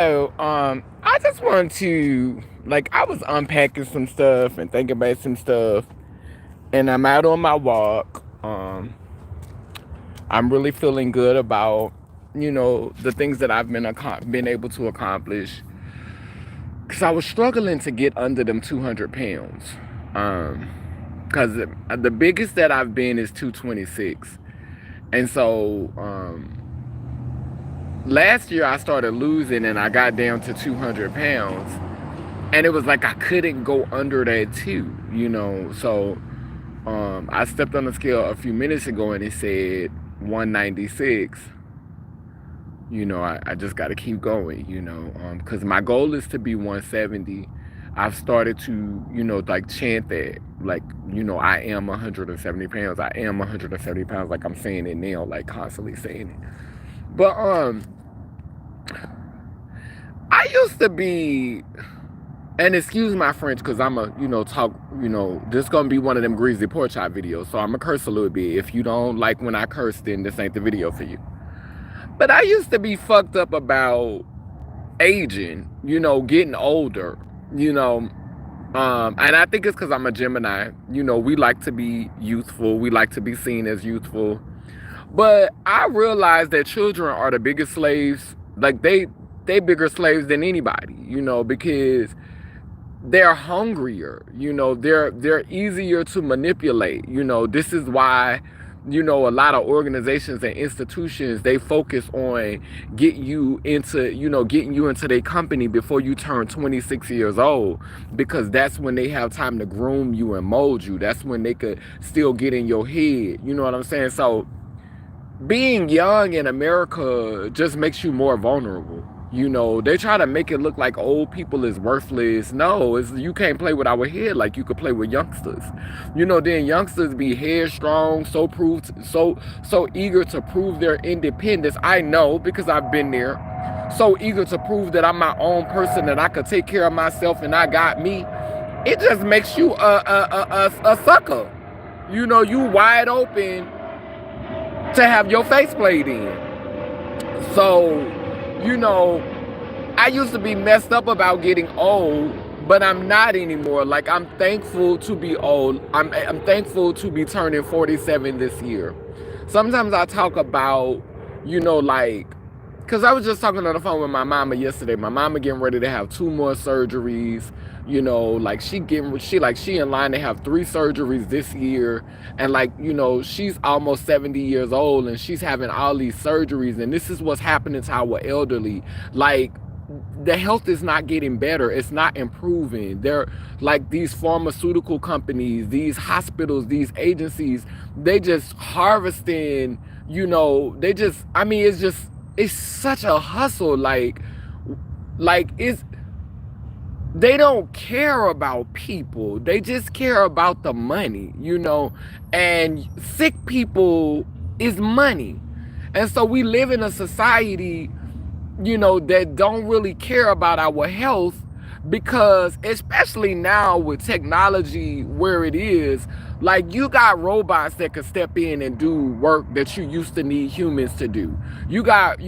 So, I just want to, I was unpacking some stuff and thinking about some stuff, and I'm out on my walk. I'm really feeling good about, the things that I've been able to accomplish. Cause I was struggling to get under them 200 pounds. Cause the biggest that I've been is 226, and so last year I started losing, and I got down to 200 pounds. And it was like I couldn't go under that too. So I stepped on the scale a few minutes ago and it said 196. I just got to keep going, because my goal is to be 170. I've started to, chant that, I am 170 pounds. I am 170 pounds. Like I'm saying it now, like constantly saying it. But I used to be, and excuse my French, because I'm a, talk, this gonna be one of them greasy pork chop videos, so I'm gonna curse a little bit. If you don't like when I curse, then this ain't the video for you. But I used to be fucked up about aging, getting older, and I think it's because I'm a Gemini. We like to be youthful. We like to be seen as youthful. But I realized that children are the biggest slaves. Like they bigger slaves than anybody, because they're hungrier, they're easier to manipulate. This is why, a lot of organizations and institutions, they focus on getting you into their company before you turn 26 years old, because that's when they have time to groom you and mold you. That's when they could still get in your head. You know what I'm saying? So being young in America just makes you more vulnerable. They try to make it look like old people is worthless. No, you can't play with our head like you could play with youngsters. Then youngsters be headstrong, so eager to prove their independence. I know because I've been there. So eager to prove that I'm my own person, that I could take care of myself and I got me. It just makes you a sucker. You wide open to have your face played in. So, I used to be messed up about getting old, but I'm not anymore. Like, I'm thankful to be old. I'm thankful to be turning 47 this year. Sometimes I talk about, like, because I was just talking on the phone with my mama yesterday. My mama getting ready to have 2 more surgeries. Like she in line to have 3 surgeries this year. And she's almost 70 years old and she's having all these surgeries. And this is what's happening to our elderly. Like, the health is not getting better. It's not improving. They're like these pharmaceutical companies, these hospitals, these agencies, they just harvesting, it's such a hustle. They don't care about people. They just care about the money, and sick people is money. And so we live in a society, that don't really care about our health, because especially now with technology where it is, like, you got robots that can step in and do work that you used to need humans to do. You got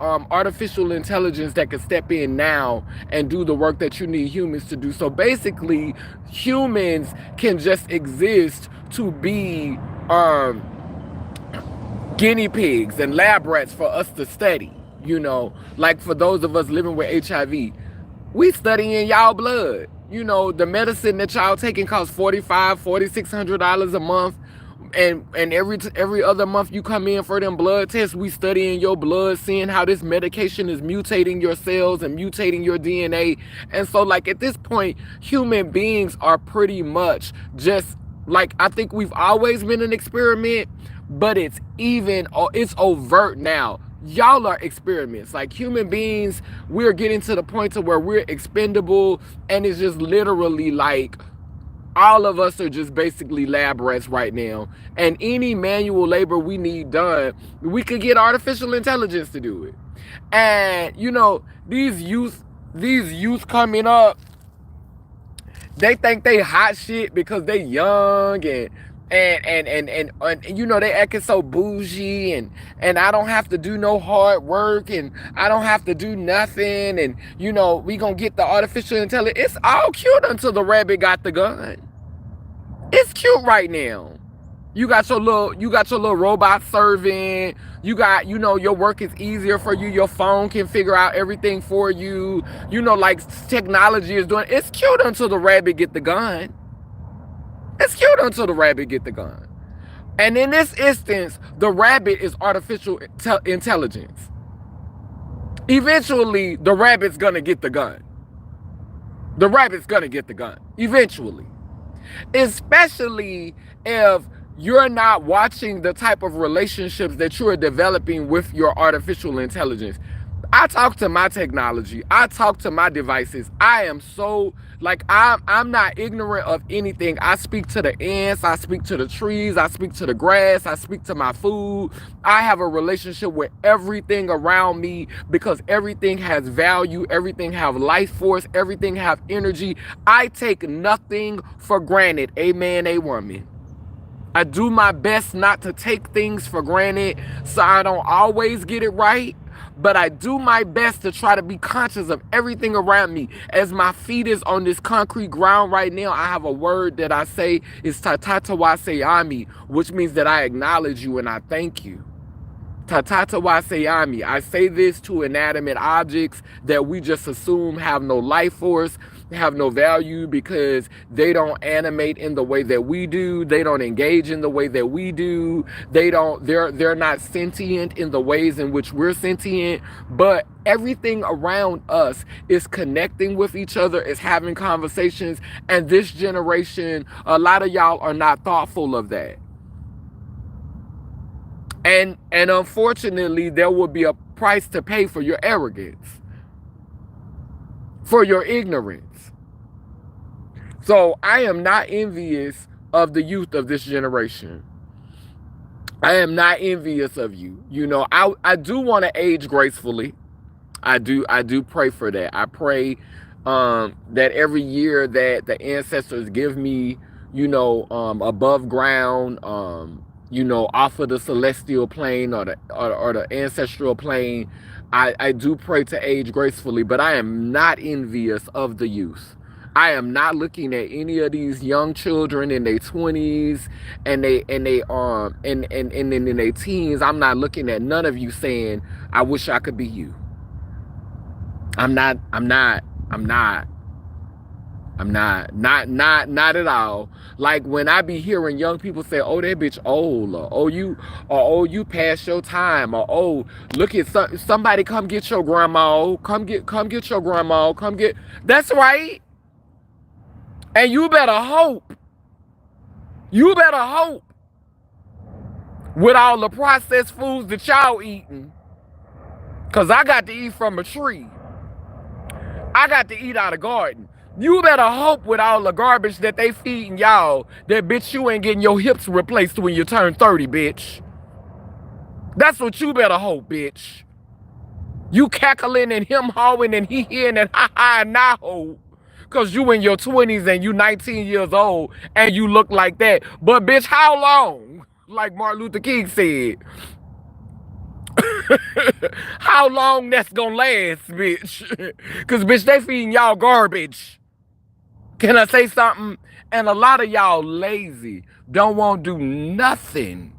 artificial intelligence that can step in now and do the work that you need humans to do. So basically, humans can just exist to be guinea pigs and lab rats for us to study. Like for those of us living with HIV, we studying y'all blood. The medicine that y'all taking costs $4,600 a month, and every other month you come in for them blood tests. We studying your blood, seeing how this medication is mutating your cells and mutating your DNA. And so, like, at this point, human beings are pretty much just like, I think we've always been an experiment, but it's overt now. Y'all are experiments. Like, human beings, we're getting to the point to where we're expendable, and it's just literally like all of us are just basically lab rats right now. And any manual labor we need done, we could get artificial intelligence to do it. And these youth coming up, they think they hot shit because they young, and and you know, they acting so bougie, and I don't have to do no hard work, and I don't have to do nothing, and you know, we gonna get the artificial intelligence. It's all cute until the rabbit got the gun. It's cute right now. You got your little robot servant. You got, you know, your work is easier for you. Your phone can figure out everything for you. You know, like technology is doing. It's cute until the rabbit get the gun. It's cute until the rabbit get the gun. And in this instance, the rabbit is artificial intelligence. Eventually, the rabbit's gonna get the gun. The rabbit's gonna get the gun. Eventually. Especially if you're not watching the type of relationships that you are developing with your artificial intelligence. I talk to my technology. I talk to my devices. I am so, like, I'm not ignorant of anything. I speak to the ants. I speak to the trees. I speak to the grass. I speak to my food. I have a relationship with everything around me because everything has value. Everything have life force. Everything have energy. I take nothing for granted. A man, a woman. I do my best not to take things for granted, so I don't always get it right. But I do my best to try to be conscious of everything around me. As my feet is on this concrete ground right now, I have a word that I say is tatatawaseyami, which means that I acknowledge you and I thank you. Tatatawaseyami. I say this to inanimate objects that we just assume have no life force, have no value because they don't animate in the way that we do. They don't engage in the way that we do. They're not sentient in the ways in which we're sentient. But everything around us is connecting with each other, is having conversations. And this generation, a lot of y'all are not thoughtful of that. And unfortunately, there will be a price to pay for your arrogance, for your ignorance. So I am not envious of the youth of this generation. I am not envious of you. You know, I do want to age gracefully. I do pray for that. I pray that every year that the ancestors give me, you know, above ground, you know, off of the celestial plane or the ancestral plane, I do pray to age gracefully, but I am not envious of the youth. I am not looking at any of these young children in their 20s and in their teens. I'm not looking at none of you saying, I wish I could be you. I'm not at all. Like when I be hearing young people say, oh, that bitch old, or oh, you past your time, or oh, look at somebody come get your grandma, come get your grandma, that's right. And you better hope with all the processed foods that y'all eating, because I got to eat from a tree. I got to eat out of garden. You better hope with all the garbage that they feeding y'all that, bitch, you ain't getting your hips replaced when you turn 30, bitch. That's what you better hope, bitch. You cackling and him hawing and he hearing and ha-ha and nah ho. Because you in your 20s and you 19 years old and you look like that. But, bitch, how long? Like Martin Luther King said. How long that's gonna last, bitch? Because, bitch, they feeding y'all garbage. Can I say something? And a lot of y'all lazy. Don't want to do nothing.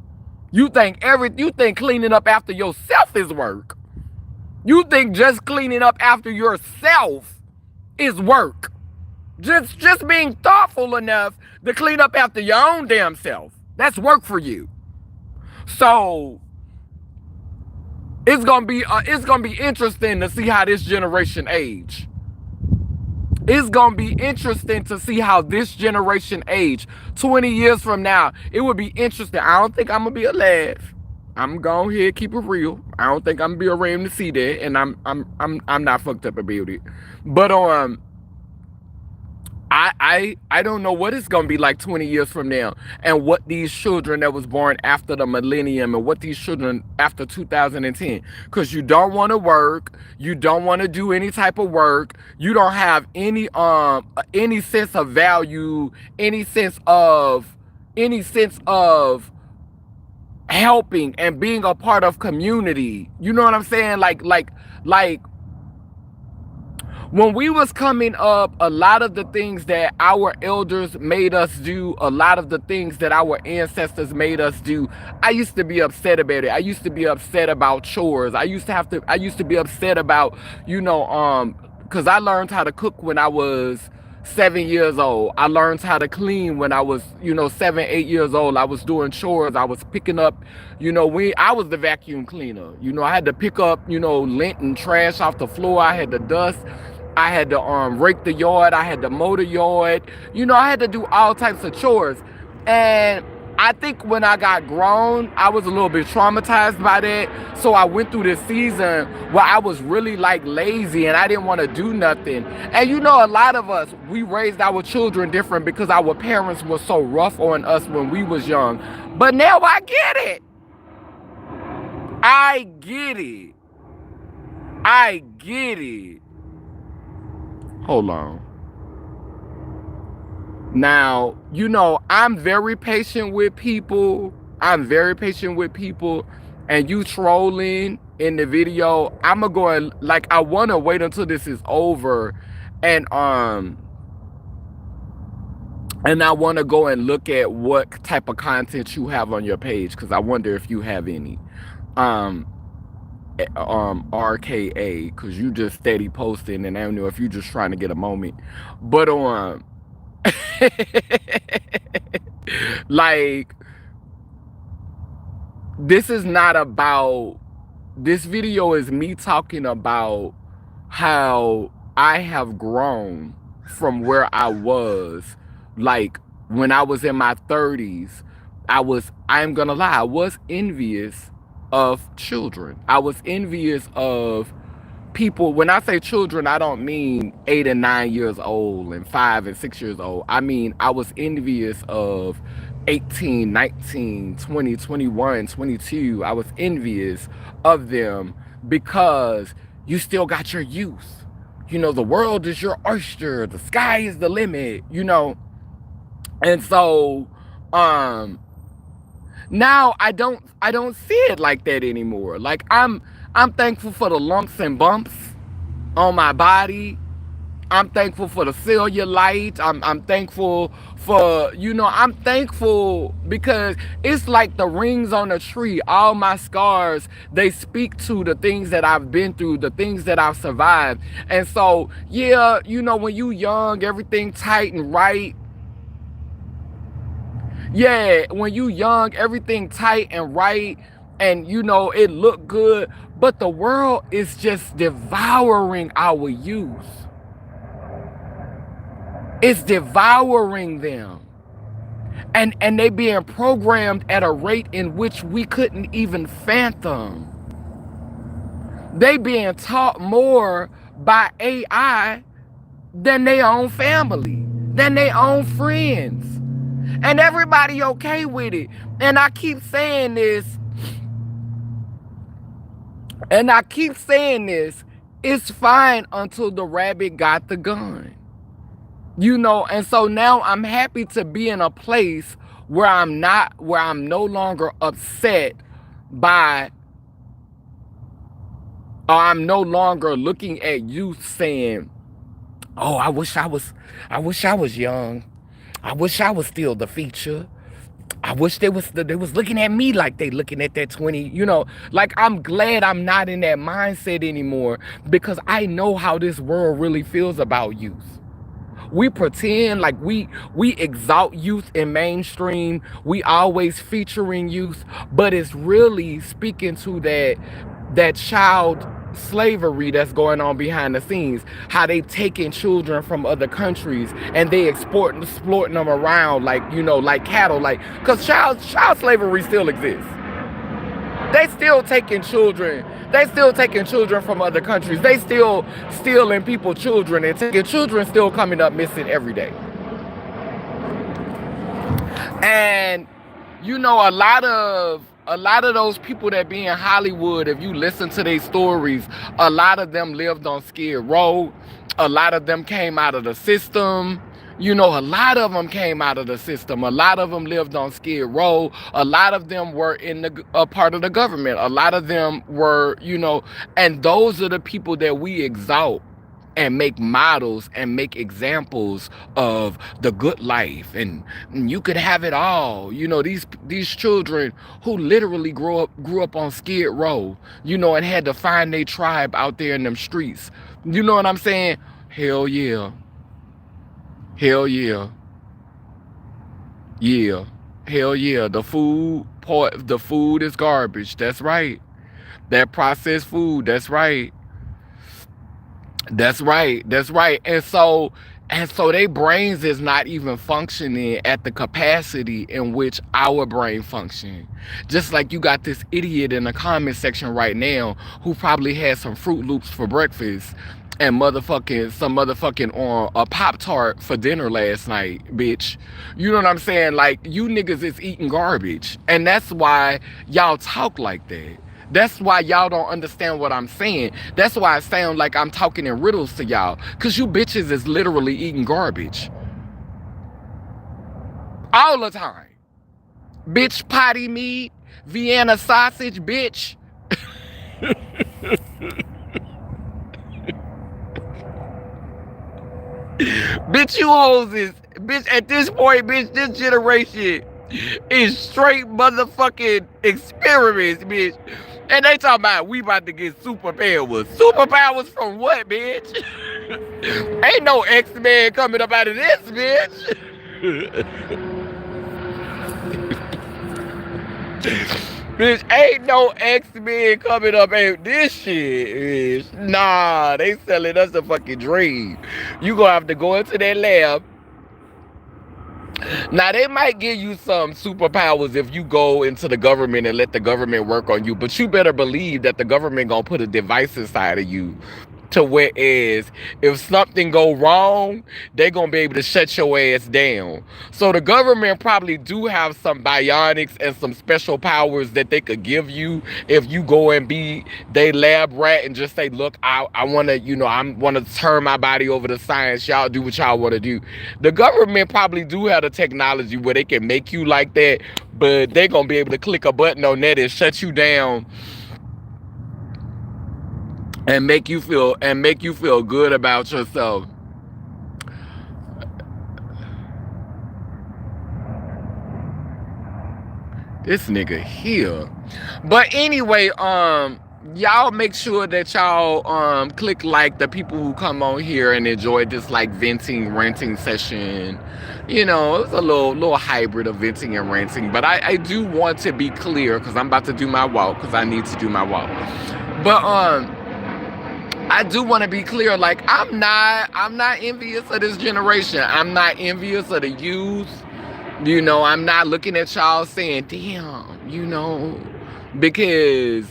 You think cleaning up after yourself is work. You think just cleaning up after yourself is work. Just being thoughtful enough to clean up after your own damn self. That's work for you. So it's gonna be interesting to see how this generation age. It's gonna be interesting to see how this generation age. 20 years from now, it would be interesting. I don't think I'm gonna be alive. I'm going here, keep it real. I don't think I'm gonna be around to see that, and I'm not fucked up about it. But I don't know what it's gonna be like 20 years from now, and what these children that was born after the millennium, and what these children after 2010. Because you don't want to work, you don't want to do any type of work, you don't have any sense of value, any sense of any sense of helping and being a part of community. You know what I'm saying? Like when we was coming up, a lot of the things that our elders made us do, a lot of the things that our ancestors made us do, I used to be upset about it. I used to be upset about chores. I used to be upset about, because I learned how to cook when I was 7 years old. I learned how to clean when I was, 7, 8 years old. I was doing chores. I was picking up, I was the vacuum cleaner. I had to pick up, lint and trash off the floor. I had to dust. I had to rake the yard. I had to mow the yard. I had to do all types of chores. And I think when I got grown, I was a little bit traumatized by that. So I went through this season where I was really like lazy and I didn't want to do nothing. And a lot of us, we raised our children different because our parents were so rough on us when we was young. But now I get it. I get it. I get it. Hold on. Now, I'm very patient with people. I'm very patient with people. And you trolling in the video, I'm going to go and, I want to wait until this is over. And I want to go and look at what type of content you have on your page, because I wonder if you have any. RKA, because you just steady posting, and I don't know if you just trying to get a moment. But like, this video is me talking about how I have grown from where I was. Like, when I was in my 30s, I'm gonna lie, I was envious of children. I was envious of people. When I say children, I don't mean 8 and 9 years old and 5 and 6 years old. I mean, I was envious of 18, 19, 20, 21, 22. I was envious of them because you still got your youth. The world is your oyster. The sky is the limit, And so, now I don't see it like that anymore. Like, I'm thankful for the lumps and bumps on my body. I'm thankful for the cellulite. I'm thankful for, I'm thankful because it's like the rings on a tree. All my scars, they speak to the things that I've been through, the things that I've survived. And so, yeah, when you young, everything tight and right. Yeah, when you young, everything tight and right, and it look good, but the world is just devouring our youth. It's devouring them. And they being programmed at a rate in which we couldn't even fathom. They being taught more by AI than their own family, than their own friends. And everybody okay with it. And I keep saying this. It's fine until the rabbit got the gun. And so now I'm happy to be in a place where I'm no longer upset by, or I'm no longer looking at youth saying, oh, I wish I was young. I wish I was still the feature. I wish they was looking at me like they looking at that 20, like, I'm glad I'm not in that mindset anymore, because I know how this world really feels about youth. We pretend like we exalt youth in mainstream. We always featuring youth, but it's really speaking to that child slavery that's going on behind the scenes. How they taking children from other countries and they exploiting them around like cattle, because child slavery still exists. They still taking children. They still taking children from other countries. They still stealing people's children, and taking children still coming up missing every day. And a lot of those people that be in Hollywood, if you listen to their stories, a lot of them lived on Skid Row. A lot of them came out of the system. You know, a lot of them came out of the system. A lot of them lived on Skid Row. A lot of them were in a part of the government. A lot of them were, you know, and those are the people that we exalt and make models and make examples of the good life, and you could have it all. You know, these children who literally grew up on Skid Row, you know, and had to find their tribe out there in them streets. You know what I'm saying? Hell yeah. Hell yeah. Yeah. Hell yeah. The food is garbage. That's right. That processed food, that's right. That's right. That's right. And so their brains is not even functioning at the capacity in which our brain function. Just like you got this idiot in the comment section right now who probably had some Fruit Loops for breakfast and some motherfucking on a Pop-Tart for dinner last night, bitch. You know what I'm saying? Like, you niggas is eating garbage. And that's why y'all talk like that. That's why y'all don't understand what I'm saying. That's why I sound like I'm talking in riddles to y'all. Because you bitches is literally eating garbage. All the time. Bitch, potty meat, Vienna sausage, bitch. Bitch, you hoes is... Bitch, at this point, bitch, this generation is straight motherfucking experiments, bitch. And they talking about we about to get superpowers. Superpowers from what, bitch? Ain't no X-Men coming up out of this, bitch. Bitch, ain't no X-Men coming up out this shit, bitch. Nah, they selling us a fucking dream. You gonna have to go into that lab. Now, they might give you some superpowers if you go into the government and let the government work on you, but you better believe that the government gonna put a device inside of you to whereas if something go wrong, they gonna be able to shut your ass down. So the government probably do have some bionics and some special powers that they could give you if you go and be they lab rat and just say, look, I wanna, you know, I wanna turn my body over to science. Y'all do what y'all wanna do. The government probably do have the technology where they can make you like that, but they gonna be able to click a button on that and shut you down and make you feel good about yourself. This nigga here. But anyway, y'all make sure that y'all click like the people who come on here and enjoy this like venting, ranting session. You know, it's a little hybrid of venting and ranting. But I do want to be clear because I'm about to do my walk because I need to do my walk. But I do want to be clear, like I'm not envious of this generation. I'm not envious of the youth. You know, I'm not looking at y'all saying, damn, you know, because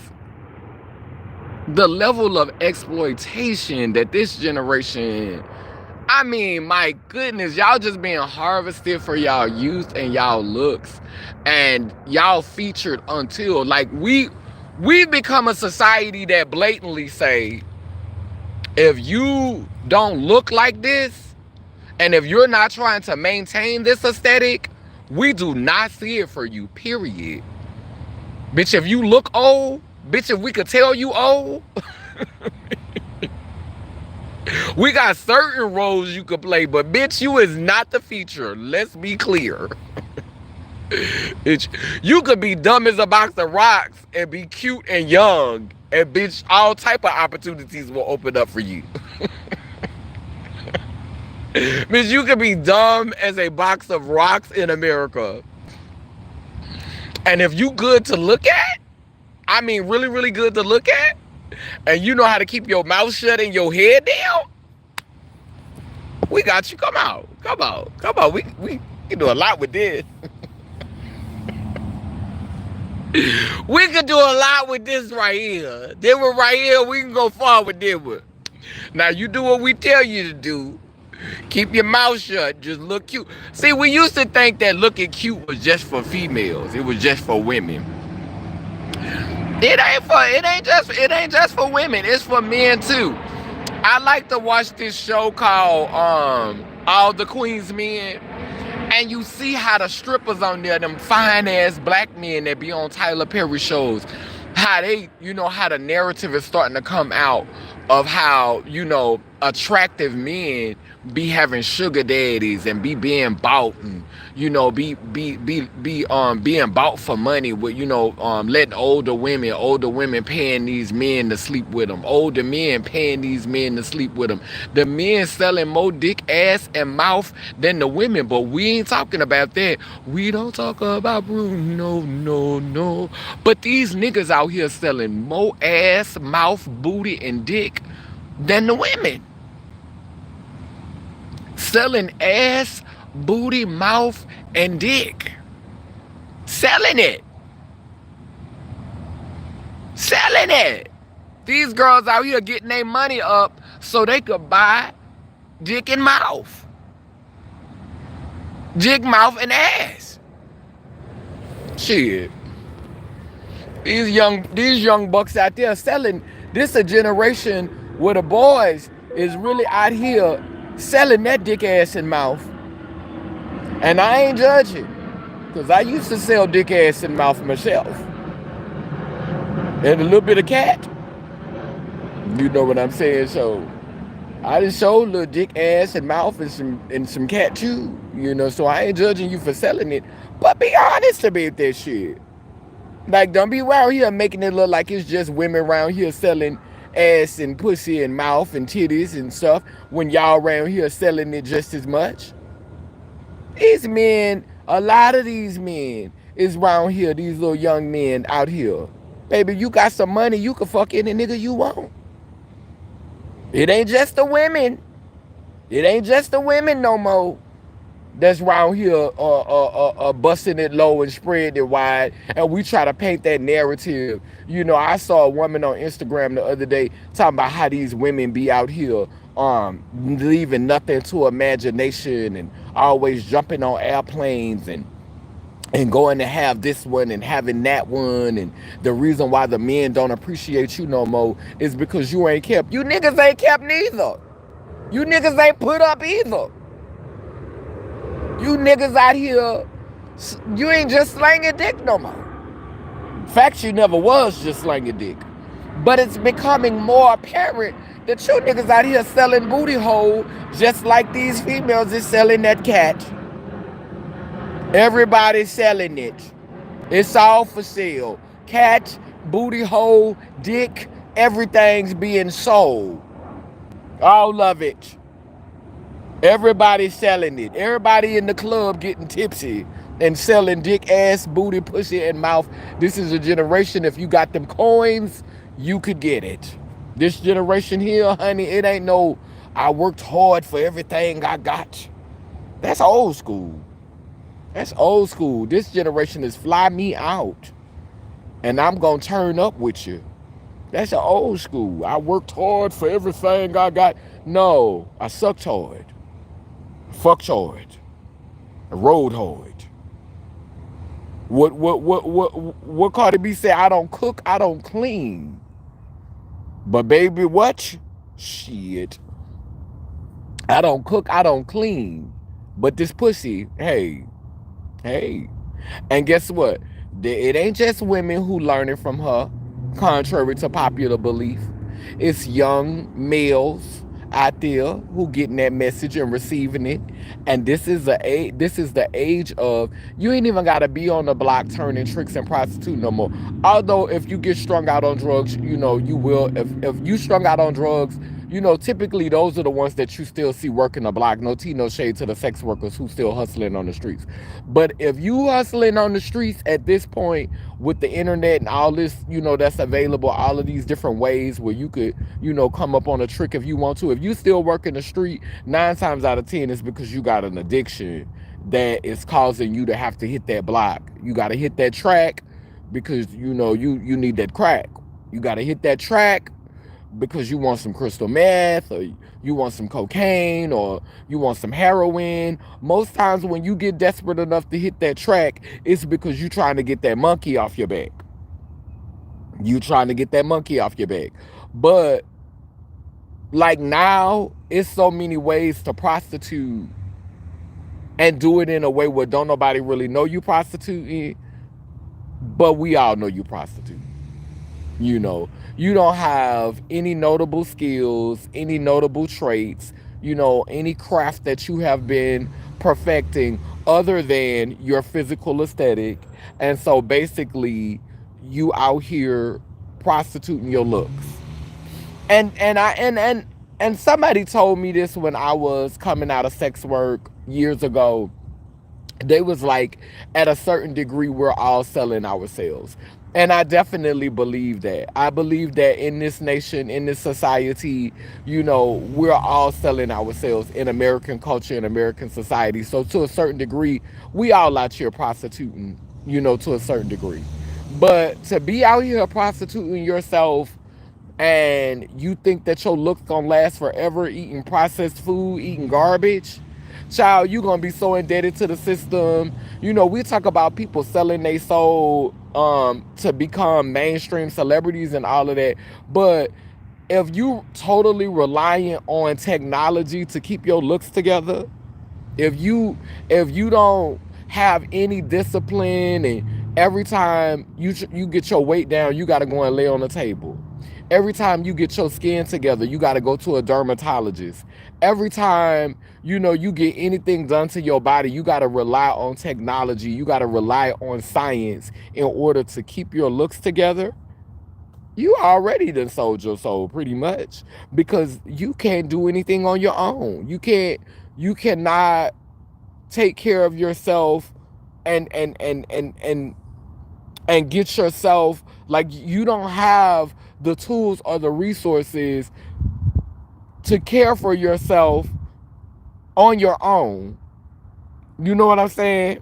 the level of exploitation that this generation, I mean, my goodness, y'all just being harvested for y'all youth and y'all looks and y'all featured until like we've become a society that blatantly say, if you don't look like this, and if you're not trying to maintain this aesthetic, we do not see it for you, period. Bitch, if you look old, bitch, if we could tell you old, we got certain roles you could play, but bitch, you is not the feature. Let's be clear. Bitch, you could be dumb as a box of rocks and be cute and young, and bitch, all type of opportunities will open up for you. Bitch, you could be dumb as a box of rocks in America. And if you good to look at, I mean really, really good to look at, and you know how to keep your mouth shut and your head down, we got you. Come on. We can do a lot with this. We can do a lot with this right here. This one right here, we can go far with this one. Now, you do what we tell you to do. Keep your mouth shut. Just look cute. See, we used to think that looking cute was just for females. It was just for women. It ain't just for women. It's for men too. I like to watch this show called All the Queen's Men. And you see how the strippers on there, them fine ass black men that be on Tyler Perry shows, how they, how the narrative is starting to come out of how, attractive men be having sugar daddies and be being bought and, being bought for money with, letting older women paying these men to sleep with them, older men paying these men to sleep with them. The men selling more dick, ass, and mouth than the women, but we ain't talking about that. We don't talk about Bruno, no. But these niggas out here selling more ass, mouth, booty, and dick than the women. Selling ass, booty, mouth, and dick. Selling it. Selling it. These girls out here getting their money up so they could buy dick and mouth. Dick, mouth, and ass. Shit. These young bucks out there selling. This a generation where the boys is really out here selling that dick, ass, and mouth. And I ain't judging, because I used to sell dick, ass, and mouth myself. And a little bit of cat. You know what I'm saying? So I just sold a little dick, ass, and mouth and some cat too. So I ain't judging you for selling it. But be honest about that shit. Like, don't be around here making it look like it's just women around here selling ass and pussy and mouth and titties and stuff when y'all around here selling it just as much. These men, a lot of these men is around here, these little young men out here. Baby, you got some money, you can fuck any nigga you want. It ain't just the women. It ain't just the women no more that's around here busting it low and spreading it wide, and we try to paint that narrative. I saw a woman on Instagram the other day talking about how these women be out here leaving nothing to imagination and always jumping on airplanes and going to have this one and having that one, and the reason why the men don't appreciate you no more is because you ain't kept. You niggas ain't kept neither. You niggas ain't put up either. You niggas out here, you ain't just slanging dick no more. In fact, you never was just slanging dick. But it's becoming more apparent that you niggas out here selling booty hole just like these females is selling that cat. Everybody's selling it. It's all for sale. Cat, booty hole, dick, everything's being sold. All of it. Everybody's selling it. Everybody in the club getting tipsy and selling dick, ass, booty, pussy, and mouth. This is a generation, if you got them coins, you could get it. This generation here, honey, it ain't no, I worked hard for everything I got. That's old school. That's old school. This generation is fly me out, and I'm going to turn up with you. That's an old school. I worked hard for everything I got. No, I sucked hard. Fucked hard. I rode hard. What Cardi B said, I don't cook, I don't clean. But baby, what? Shit. I don't cook, I don't clean. But this pussy, hey. And guess what? It ain't just women who learning from her, contrary to popular belief. It's young males out there who getting that message and receiving it. And this is the age of, you ain't even gotta be on the block turning tricks and prostituting no more. Although if you get strung out on drugs, you will. If you strung out on drugs, typically those are the ones that you still see working the block. No tea, no shade to the sex workers who still hustling on the streets. But if you hustling on the streets at this point with the internet and all this, that's available, all of these different ways where you could, come up on a trick if you want to. If you still working the street, 9 times out of 10 it's because you got an addiction that is causing you to have to hit that block. You got to hit that track because, you need that crack. You got to hit that track because you want some crystal meth, or you want some cocaine, or you want some heroin. Most times when you get desperate enough to hit that track, it's because you're trying to get that monkey off your back. You trying to get that monkey off your back. But Like now, it's so many ways to prostitute and do it in a way where don't nobody really know you prostituting, but we all know you prostitute. You know, you don't have any notable skills, any notable traits, any craft that you have been perfecting other than your physical aesthetic. And so basically, you out here prostituting your looks. And somebody told me this when I was coming out of sex work years ago. They was like, at a certain degree, we're all selling ourselves. And I definitely believe that. I believe that in this nation, in this society, we're all selling ourselves in American culture and American society. So to a certain degree, we all out here prostituting, to a certain degree. But to be out here prostituting yourself and you think that your looks gonna last forever eating processed food, eating garbage, child, you gonna be so indebted to the system. We talk about people selling their soul to become mainstream celebrities and all of that. But if you totally reliant on technology to keep your looks together, if you don't have any discipline, and every time you get your weight down, you got to go and lay on the table. Every time you get your skin together, you got to go to a dermatologist. Every time you get anything done to your body, you got to rely on technology. You got to rely on science in order to keep your looks together. You already done sold your soul pretty much, because you can't do anything on your own. You cannot take care of yourself and get yourself, like, you don't have the tools or the resources to care for yourself on your own. You know what I'm saying?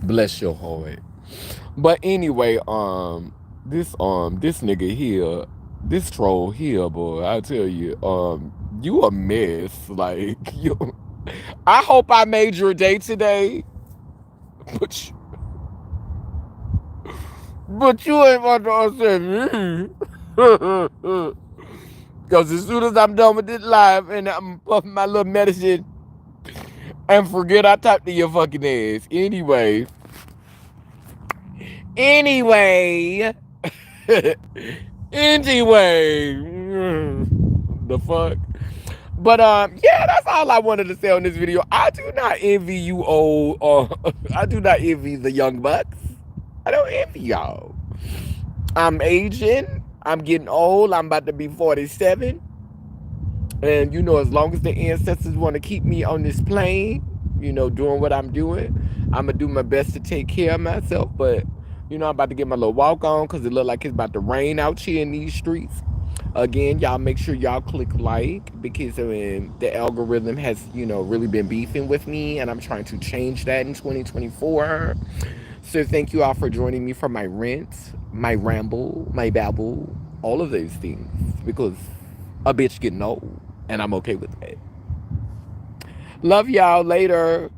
Bless your heart. But anyway, this nigga here, this troll here, boy, I tell you, you a mess. Like, you, I hope I made your day today, but you ain't about to upset me. Because as soon as I'm done with this live and I'm puffing my little medicine and forget I talked to your fucking ass. Anyway, anyway, the fuck. But yeah, that's all I wanted to say on this video. I do not envy you old, I do not envy the young bucks. I don't envy y'all. I'm aging. I'm getting old. I'm about to be 47. And as long as the ancestors want to keep me on this plane, doing what I'm doing, I'm going to do my best to take care of myself. But, I'm about to get my little walk on because it look like it's about to rain out here in these streets. Again, y'all make sure y'all click like, because the algorithm has, really been beefing with me, and I'm trying to change that in 2024. So thank you all for joining me for my rant, my ramble, my babble, all of those things, because a bitch getting old, and I'm okay with that. Love y'all. Later.